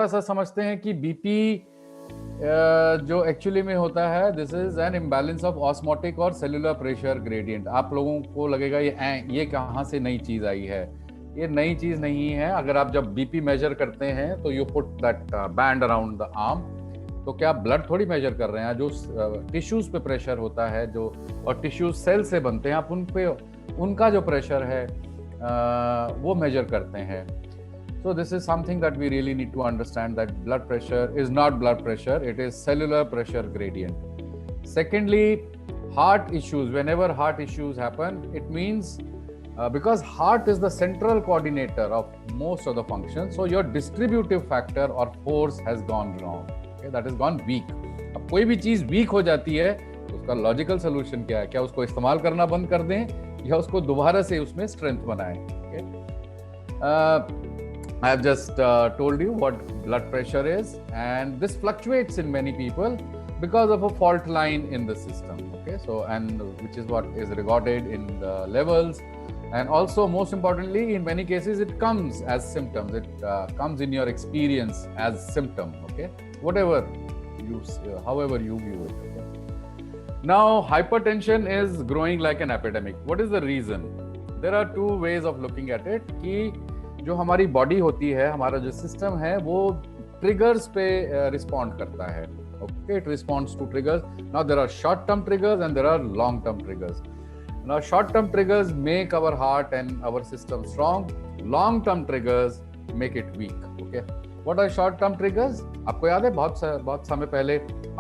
थोड़ा सा समझते हैं कि बीपी जो एक्चुअली में होता है, this is an imbalance of osmotic और सेलुलर प्रेशर ग्रेडियंट। आप लोगों को लगेगा ये कहाँ से नई चीज आई है। ये नई चीज नहीं है। अगर आप जब बीपी मेजर करते हैं तो you put that band around the arm, तो क्या ब्लड थोड़ी मेजर कर रहे हैं, जो टिश्यूज पे प्रेशर होता है जो, और टिश्यूज सेल से बनते हैं, आप उन पे उनका जो प्रेशर है वो मेजर करते हैं। So this is something that we really need to understand, that blood pressure is not blood pressure, it is cellular pressure gradient. Secondly, heart issues. Whenever heart issues happen, it means because heart is the central coordinator of most of the functions, so your distributive factor or force has gone wrong. Okay, that has gone weak. अब कोई भी चीज week हो जाती है तो उसका logical solution क्या है? क्या उसको इस्तेमाल करना बंद कर दें या उसको दोबारा से उसमें स्ट्रेंथ बनाएं? Okay? I have just told you what blood pressure is, and this fluctuates in many people because of a fault line in the system. Okay, so and which is what is recorded in the levels, and also most importantly, in many cases, it comes as symptoms. It comes in your experience as symptom. Okay, whatever you, however you view it. Okay? Now, hypertension is growing like an epidemic. What is the reason? There are two ways of looking at it. कि जो हमारी body होती है, हमारा जो system है, वो triggers पे रिस्पॉन्ड करता है. Okay, it responds to triggers. Now there are short term triggers and there are long term triggers. Now short term triggers make our heart and our system strong. Long term triggers make it weak. Okay, what are short term triggers? आपको याद है बहुत समय पहले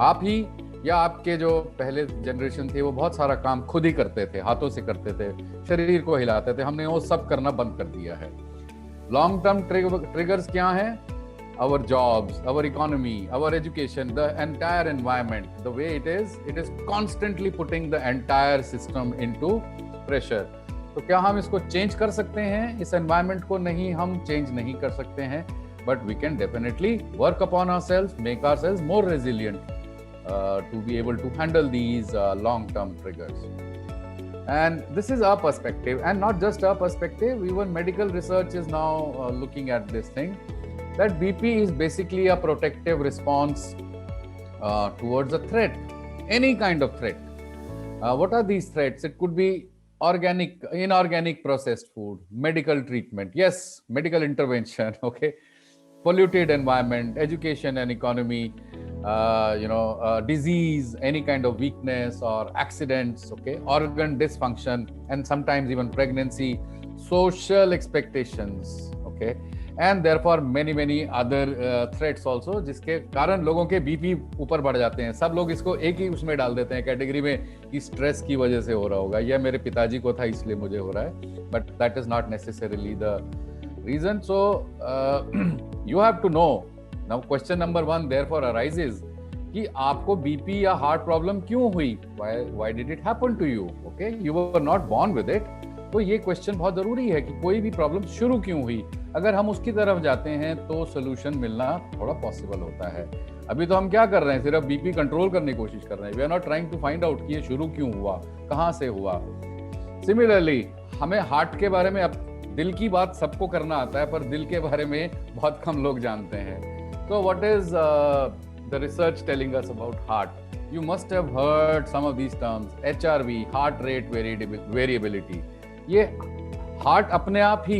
आप ही या आपके जो पहले जनरेशन थे वो बहुत सारा काम खुद ही करते थे, हाथों से करते थे, शरीर को हिलाते थे. हमने वो सब करना बंद कर दिया है. लॉन्ग टर्म ट्रिगर्स क्या हैं? Our jobs, our economy, our education, the entire environment, the way it is constantly putting the entire system into pressure. तो क्या हम इसको चेंज कर सकते हैं? इस environment को नहीं, हम चेंज नहीं कर सकते हैं, but we can definitely work upon ourselves, make ourselves more resilient to be able to handle these long-term triggers. And this is our perspective, and not just our perspective, even medical research is now looking at this thing, that BP is basically a protective response towards a threat, any kind of threat. What are these threats? It could be organic, inorganic processed food, medical treatment, yes, medical intervention, okay, polluted environment, education and economy, disease, any kind of weakness or accidents, okay, organ dysfunction, and sometimes even pregnancy, social expectations, okay, and therefore many other threats also, जिसके कारण लोगों के BP ऊपर बढ़ जाते हैं. सब लोग इसको एक ही उसमें डाल देते हैं कैटेगरी में कि स्ट्रेस की वजह से हो रहा होगा, या मेरे पिताजी को था इसलिए मुझे हो रहा है, but that is not necessarily the reason. So you have to know. Now question number 1 therefore arises कि आपको बीपी या हार्ट प्रॉब्लम क्यों हुई? Why did it happen to you? Okay, you were not born with it. तो ये question बहुत जरूरी है कि कोई भी प्रॉब्लम शुरू क्यों हुई. अगर हम उसकी तरफ जाते हैं तो सोल्यूशन मिलना थोड़ा पॉसिबल होता है. अभी तो हम क्या कर रहे हैं? सिर्फ बीपी कंट्रोल करने की कोशिश कर रहे हैं. We are not trying to find out कि ये शुरू क्यों हुआ, कहाँ से हुआ. सिमिलरली हमें हार्ट के बारे में, अब दिल की बात सबको करना आता है, पर दिल के बारे में बहुत कम लोग जानते हैं. So what is the research telling us about heart? You must have heard some of these terms. HRV, heart rate variability. ये हार्ट अपने आप ही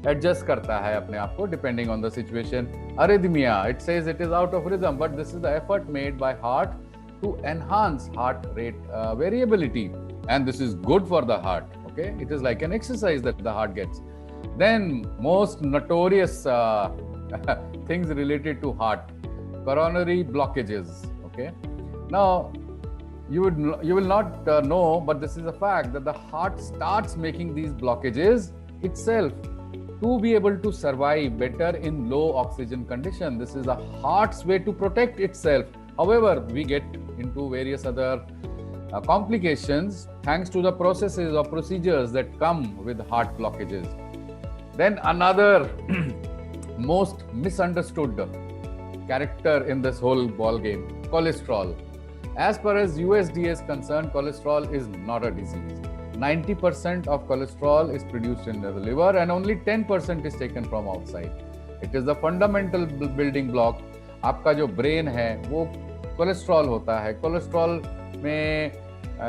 एडजस्ट करता है अपने आप को depending on the situation. Arrhythmia, it says it is out of rhythm, but this is the effort made by heart to enhance heart rate variability, and this is good for the heart. Okay, it is like an exercise that the heart gets. Then most notorious things related to heart, coronary blockages. Okay, now you will not know, but this is a fact, that the heart starts making these blockages itself to be able to survive better in low oxygen condition. This is the heart's way to protect itself. However, we get into various other complications thanks to the processes or procedures that come with heart blockages. Then another most misunderstood character in this whole ball game, cholesterol. As far as USDA is concerned, cholesterol is not a disease. 90% of cholesterol is produced in the liver and only 10% is taken from outside. It is the fundamental building block. आपका जो brain है वो cholesterol होता है, cholesterol में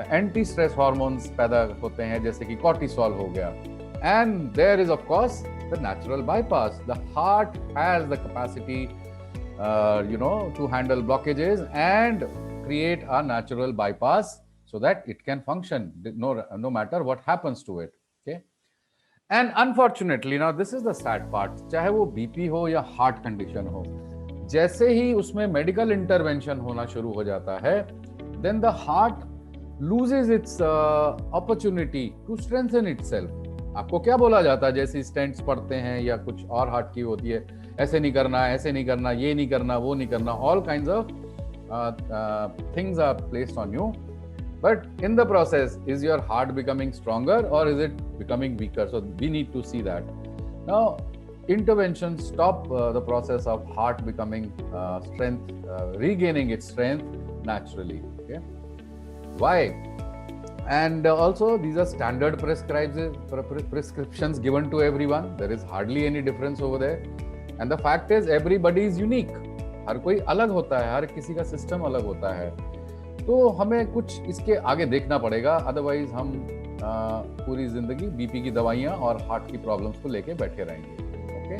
anti stress hormones पैदा होते हैं जैसे कि कॉर्टिसोल हो गया। And there is of course the natural bypass. The heart has the capacity to handle blockages and create a natural bypass so that it can function no matter what happens to it. Okay, and unfortunately now this is the sad part, चाहे वो BP हो या heart condition हो, जैसे ही उसमें medical intervention होना शुरू हो जाता है, then the heart loses its opportunity to strengthen itself. आपको क्या बोला जाता है जैसे स्टेंट्स पड़ते हैं या कुछ और हार्ट की होती है, ऐसे नहीं करना, ऐसे नहीं करना, ये नहीं करना, वो नहीं करना, all kinds of things are placed on you. But in the process, is your heart becoming stronger or is it becoming weaker? So we need to see that. Now, interventions stop the process of heart becoming regaining its strength naturally. Okay, why? And also these are standard prescriptions given to everyone. There is hardly any difference over there. And the fact is everybody is unique. हर कोई अलग होता है, हर किसी का system अलग होता है, तो हमें कुछ इसके आगे देखना पड़ेगा, अदरवाइज हम पूरी जिंदगी बीपी की दवाइयाँ और हार्ट की प्रॉब्लम्स को लेके बैठे रहेंगे। ओके।